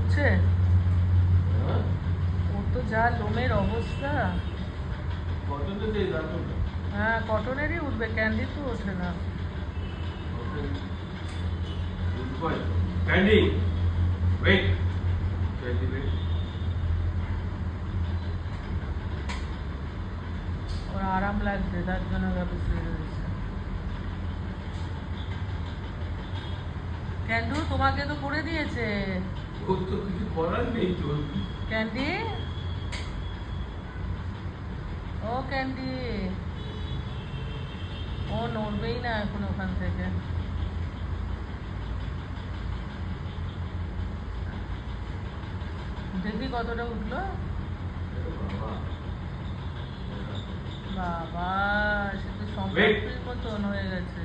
উঠছে? ওর তো যা লোমের অবস্থা। হ্যাঁ, কটনেরই উঠবে, ক্যান্ডি তো ওঠে না। Candy wait, Candy wait. ওর আরাম লাগছে, তার জন্য ব্যাপার শুরু হয়েছে। ক্যান্ডু তোমাকে তো করে দিয়েছে। ওর তো কিছু করার নেই তো। ক্যান্ডি, ও ক্যান্ডি, ও নড়বেই না এখন ওখান থেকে। দেখি কতটা উঠলো। বাবা, সে তো সম্পত্তির মতন হয়ে গেছে।